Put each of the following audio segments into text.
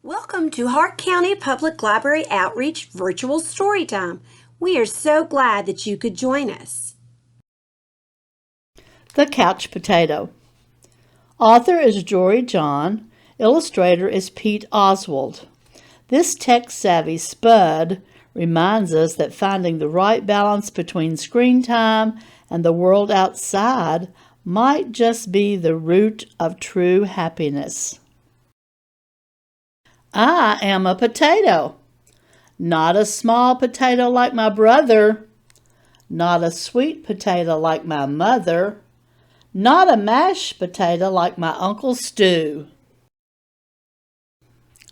Welcome to Hart County Public Library Outreach Virtual Storytime. We are so glad that you could join us. The Couch Potato. Author is Jory John. Illustrator is Pete Oswald. This tech-savvy spud reminds us that finding the right balance between screen time and the world outside might just be the root of true happiness. I am a potato. Not a small potato like my brother. Not a sweet potato like my mother. Not a mashed potato like my Uncle Stu.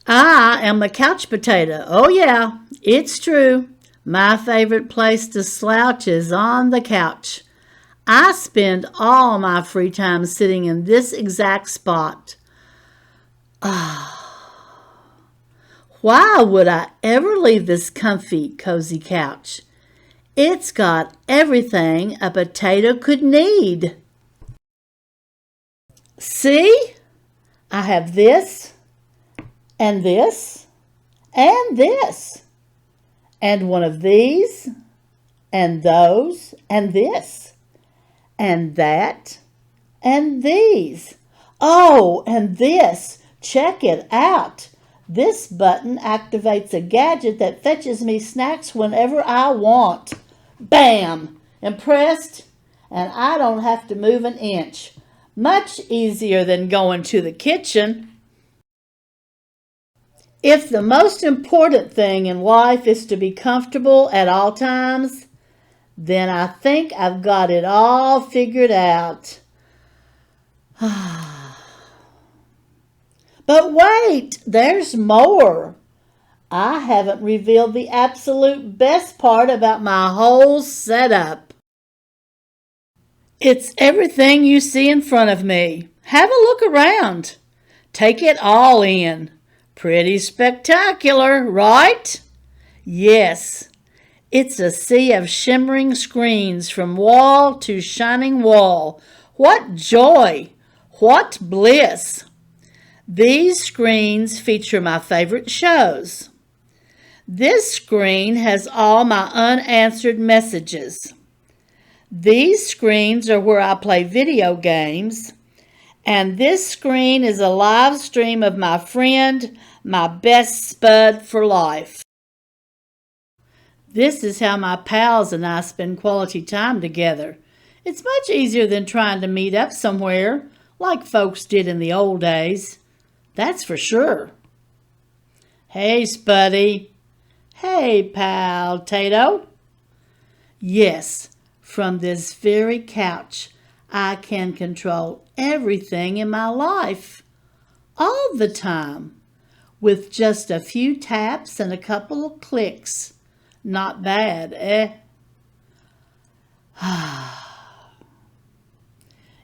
I am a couch potato. Oh yeah, it's true. My favorite place to slouch is on the couch. I spend all my free time sitting in this exact spot. Why would I ever leave this comfy, cozy couch? It's got everything a potato could need. See? I have this, and this, and this, and one of these, and those, and this, and that, and these. Oh, and this. Check it out. This button activates a gadget that fetches me snacks whenever I want. Bam! Impressed? And I don't have to move an inch. Much easier than going to the kitchen. If the most important thing in life is to be comfortable at all times, then I think I've got it all figured out. But wait, there's more. I haven't revealed the absolute best part about my whole setup. It's everything you see in front of me. Have a look around. Take it all in. Pretty spectacular, right? Yes, it's a sea of shimmering screens from wall to shining wall. What joy! What bliss! These screens feature my favorite shows. This screen has all my unanswered messages. These screens are where I play video games. And this screen is a live stream of my friend, my best spud for life. This is how my pals and I spend quality time together. It's much easier than trying to meet up somewhere, like folks did in the old days. That's for sure. Hey, Spuddy. Hey, pal Tato. Yes, from this very couch, I can control everything in my life, all the time, with just a few taps and a couple of clicks. Not bad, eh?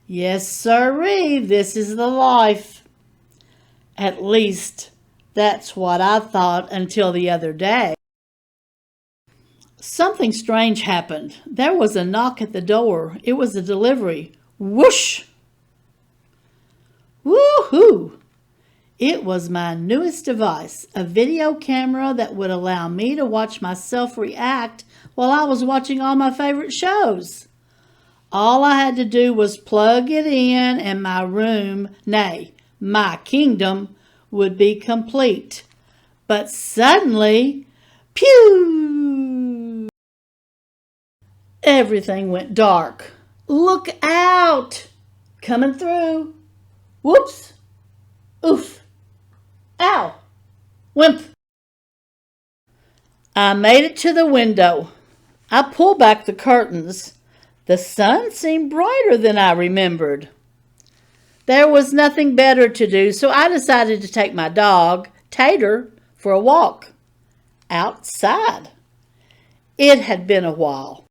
Yes, sirree, this is the life. At least, that's what I thought until the other day. Something strange happened. There was a knock at the door. It was a delivery. Whoosh! Woohoo! It was my newest device, a video camera that would allow me to watch myself react while I was watching all my favorite shows. All I had to do was plug it in and my room, nay, my kingdom, would be complete. But suddenly, pew! Everything went dark. Look out! Coming through. Whoops! Oof! Ow! Wimp! I made it to the window. I pulled back the curtains. The sun seemed brighter than I remembered. There was nothing better to do, so I decided to take my dog, Tater, for a walk. Outside. It had been a while.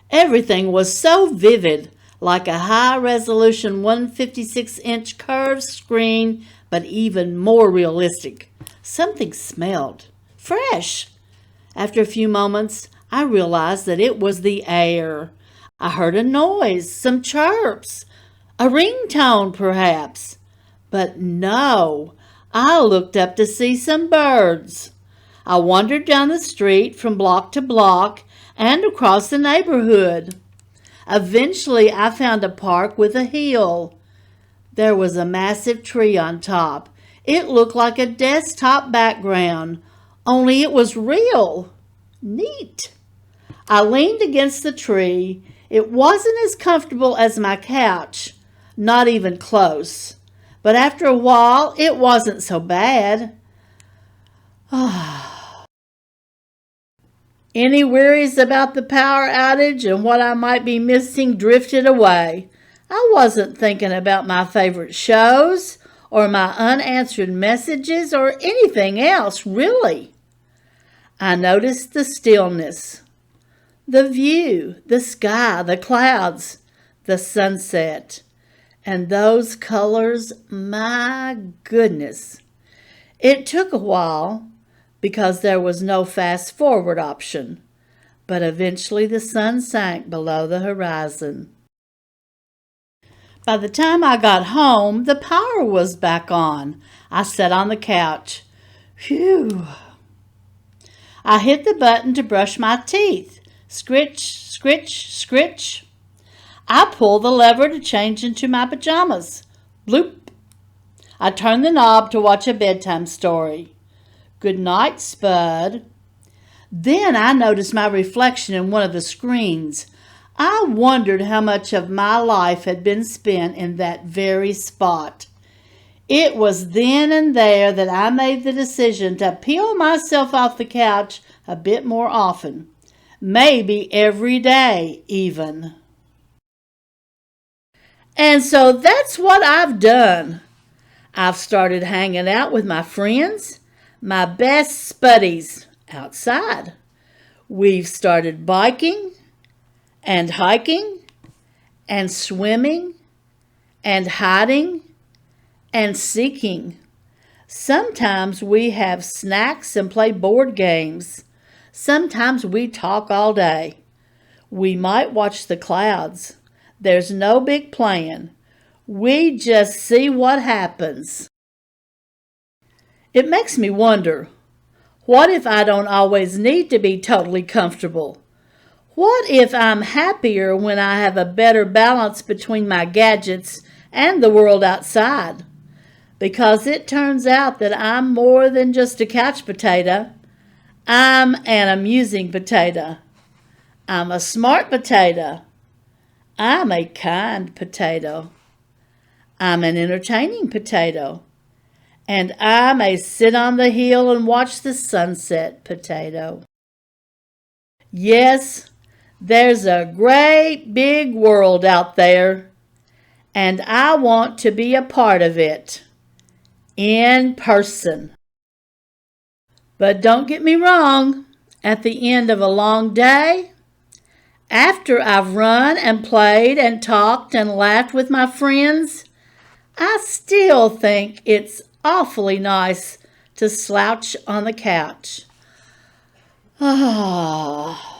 Everything was so vivid, like a high-resolution 156-inch curved screen, but even more realistic. Something smelled fresh. After a few moments, I realized that it was the air. I heard a noise, some chirps, a ringtone perhaps. But no, I looked up to see some birds. I wandered down the street from block to block and across the neighborhood. Eventually, I found a park with a hill. There was a massive tree on top. It looked like a desktop background, only it was real. Neat. I leaned against the tree. It wasn't as comfortable as my couch, not even close. But after a while, it wasn't so bad. Any worries about the power outage and what I might be missing drifted away. I wasn't thinking about my favorite shows or my unanswered messages or anything else, really. I noticed the stillness, the view, the sky, the clouds, the sunset, and those colors, my goodness. It took a while because there was no fast forward option, but eventually the sun sank below the horizon. By the time I got home, the power was back on. I sat on the couch. Phew. I hit the button to brush my teeth. Scritch, scritch, scritch. I pulled the lever to change into my pajamas. Bloop. I turned the knob to watch a bedtime story. Good night, Spud. Then I noticed my reflection in one of the screens. I wondered how much of my life had been spent in that very spot. It was then and there that I made the decision to peel myself off the couch a bit more often. Maybe every day, even. And so that's what I've done. I've started hanging out with my friends, my best buddies, outside. We've started biking and hiking and swimming and hiding and seeking. Sometimes we have snacks and play board games. Sometimes we talk all day. We might watch the clouds. There's no big plan. We just see what happens. It makes me wonder, what if I don't always need to be totally comfortable? What if I'm happier when I have a better balance between my gadgets and the world outside? Because it turns out that I'm more than just a couch potato. I'm an amusing potato. I'm a smart potato. I'm a kind potato. I'm an entertaining potato. And I'm a sit on the hill and watch the sunset potato. Yes, there's a great big world out there, and I want to be a part of it, in person. But don't get me wrong, at the end of a long day, after I've run and played and talked and laughed with my friends, I still think it's awfully nice to slouch on the couch. Ah.